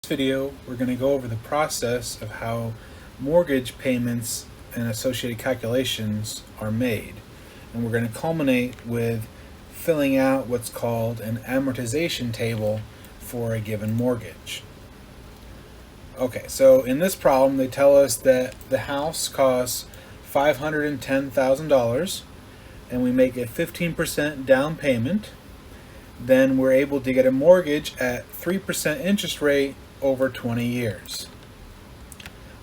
Video, we're going to go over the process of how mortgage payments and associated calculations are made. And we're going to culminate with filling out what's called an amortization table for a given mortgage. Okay, so in this problem, they tell us that the house costs $510,000 and we make a 15% down payment. Then we're able to get a mortgage at 3% interest rate over 20 years.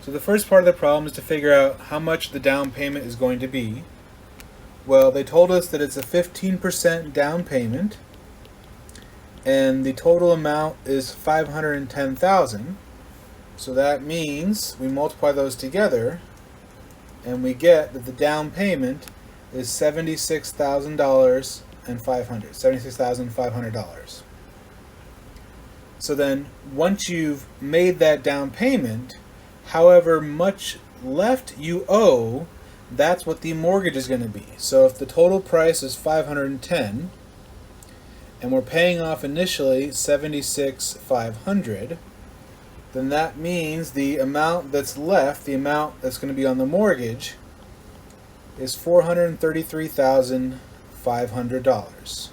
So the first part of the problem is to figure out how much the down payment is going to be. Well, they told us that it's a 15% down payment and the total amount is $510,000. So that means we multiply those together and we get that the down payment is $76,500. So then once you've made that down payment, however much left you owe, that's what the mortgage is going to be. So if the total price is $510 and we're paying off initially $76,500, then that means the amount that's left, the amount that's going to be on the mortgage, is $433,500.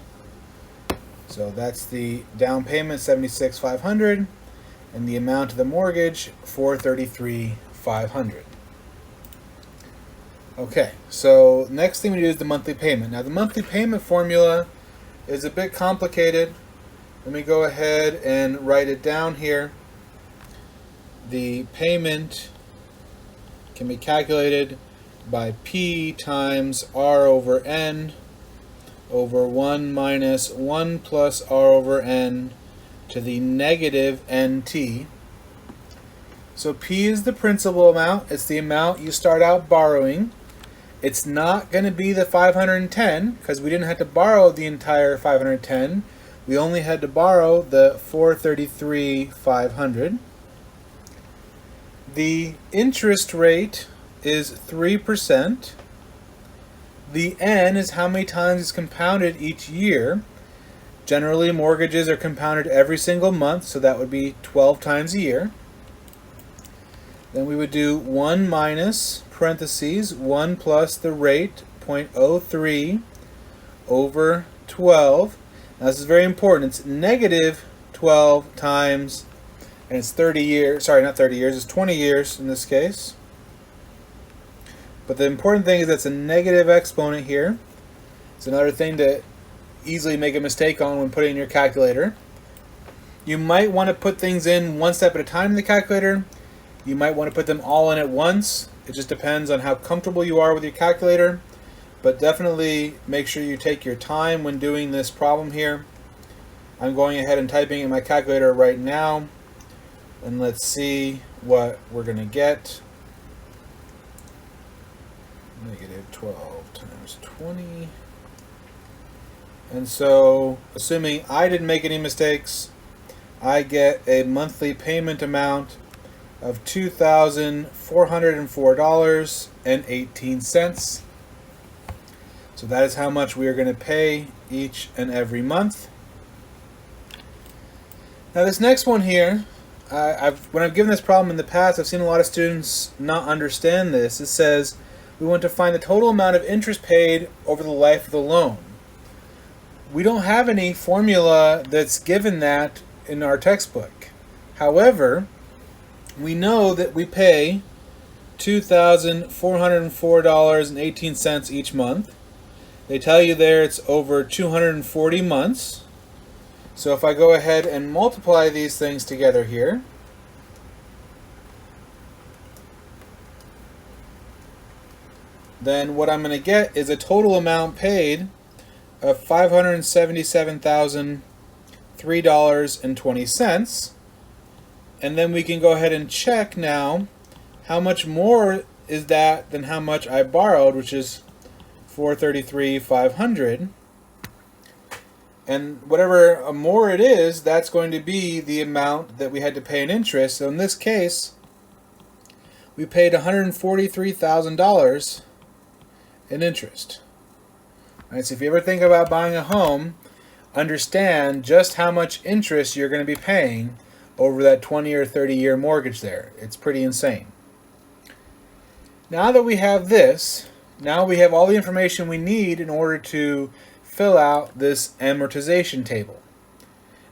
So that's the down payment, $76,500, and the amount of the mortgage, $433,500. Okay, so next thing we do is the monthly payment. Now the monthly payment formula is a bit complicated. Let me go ahead and write it down here. The payment can be calculated by P times R over N over 1 minus 1 plus R over N to the negative NT. So P is the principal amount. It's the amount you start out borrowing. It's not going to be the 510 because we didn't have to borrow the entire 510. We only had to borrow the 433,500. The interest rate is 3%. The N is how many times it's compounded each year. Generally, mortgages are compounded every single month, so that would be 12 times a year. Then we would do 1 minus, parentheses, 1 plus the rate, 0.03, over 12. Now this is very important. It's negative 12 times, and it's 30 years, sorry, not 30 years, it's 20 years in this case. But the important thing is that's a negative exponent here. It's another thing to easily make a mistake on when putting in your calculator. You might want to put things in one step at a time in the calculator. You might want to put them all in at once. It just depends on how comfortable you are with your calculator. But definitely make sure you take your time when doing this problem here. I'm going ahead and typing in my calculator right now. And let's see what we're going to get. Negative 12 times 20. And so, assuming I didn't make any mistakes, I get a monthly payment amount of $2,404.18. So that is how much we are going to pay each and every month. Now this next one here, when I've given this problem in the past, I've seen a lot of students not understand this. It says we want to find the total amount of interest paid over the life of the loan. We don't have any formula that's given that in our textbook. However, we know that we pay $2,404.18 each month. They tell you there it's over 240 months. So if I go ahead and multiply these things together here, then what I'm going to get is a total amount paid of $577,003.20. And then we can go ahead and check now how much more is that than how much I borrowed, which is $433,500. And whatever more it is, that's going to be the amount that we had to pay in interest. So in this case, we paid $143,000 in interest. All right, so if you ever think about buying a home, understand just how much interest you're going to be paying over that 20 or 30-year mortgage there. It's pretty insane. Now that we have this, now we have all the information we need in order to fill out this amortization table.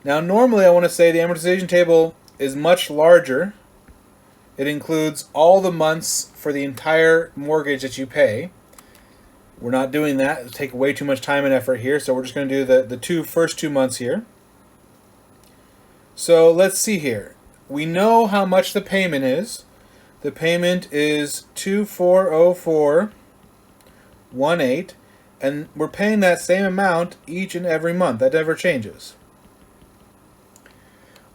Now normally I want to say the amortization table is much larger. It includes all the months for the entire mortgage that you pay. We're not doing that. It'll take way too much time and effort here, so we're just going to do the first 2 months here. So let's see here. We know how much the payment is. The payment is $2404.18, and we're paying that same amount each and every month. That never changes.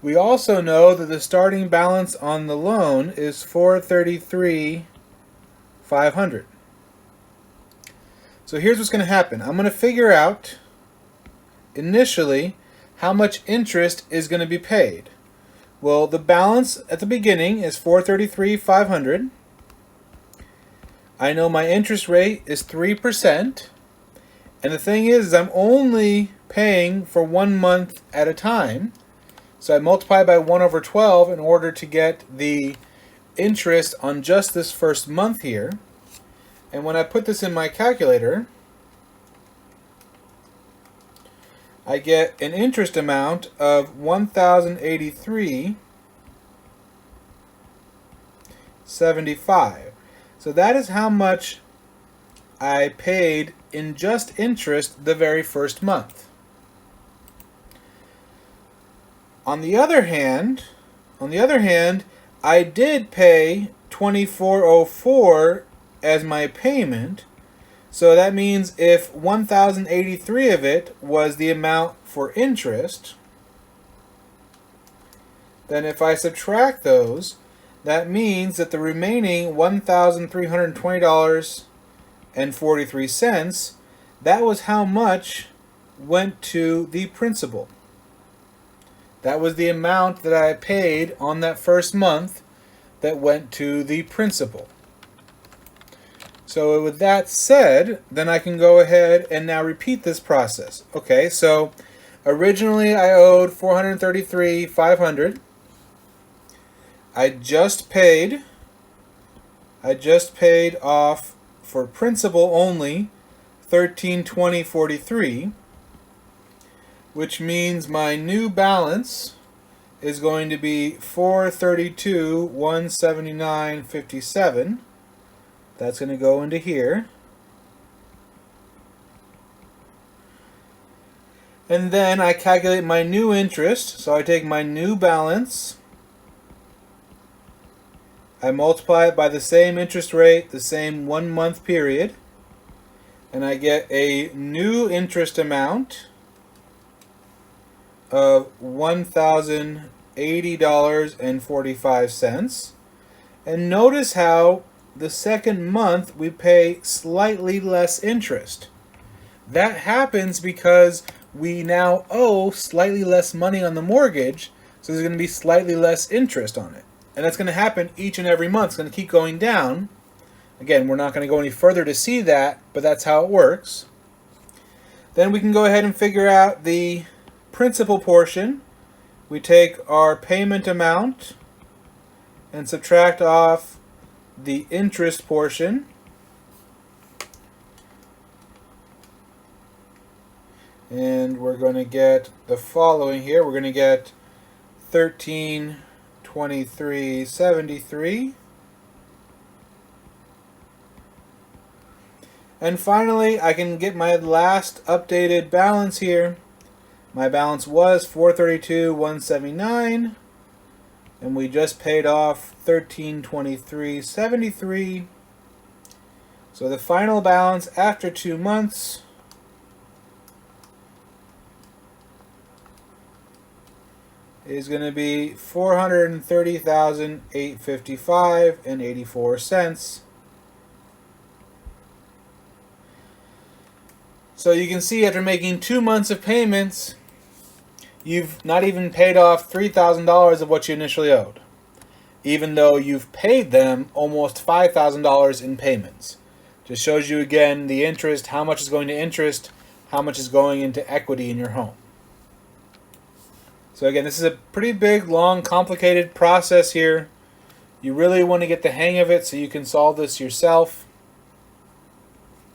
We also know that the starting balance on the loan is $433,500. So here's what's going to happen. I'm going to figure out initially how much interest is going to be paid. Well, the balance at the beginning is $433,500. I know my interest rate is 3%. And the thing is I'm only paying for 1 month at a time. So I multiply by 1/12 in order to get the interest on just this first month here. And when I put this in my calculator, I get an interest amount of $1,083.75. So that is how much I paid in just interest the very first month. On the other hand, I did pay $2404 as my payment. So that means if $1,083 of it was the amount for interest, then if I subtract those, that means that the remaining $1,320.43, that was how much went to the principal. That was the amount that I paid on that first month that went to the principal. So with that said, then I can go ahead and now repeat this process. Okay, so originally I owed $433,500. I just paid off for principal only $1,320.43, which means my new balance is going to be $432,179.57. That's going to go into here. And then I calculate my new interest. So I take my new balance, I multiply it by the same interest rate, the same 1 month period, and I get a new interest amount of $1,080.45. And notice how the second month we pay slightly less interest. That happens because we now owe slightly less money on the mortgage, so there's going to be slightly less interest on it. And that's going to happen each and every month. It's going to keep going down. Again, we're not going to go any further to see that, but that's how it works. Then we can go ahead and figure out the principal portion. We take our payment amount and subtract off the interest portion. And we're going to get the following here. We're going to get $1,323.73. And finally, I can get my last updated balance here. My balance was $432,179, and we just paid off $1,323.73. So the final balance after 2 months is going to be $430,855.84. So you can see after making 2 months of payments, you've not even paid off $3,000 of what you initially owed, even though you've paid them almost $5,000 in payments. Just shows you again the interest, how much is going to interest, how much is going into equity in your home. So again, this is a pretty big, long, complicated process here. You really want to get the hang of it so you can solve this yourself.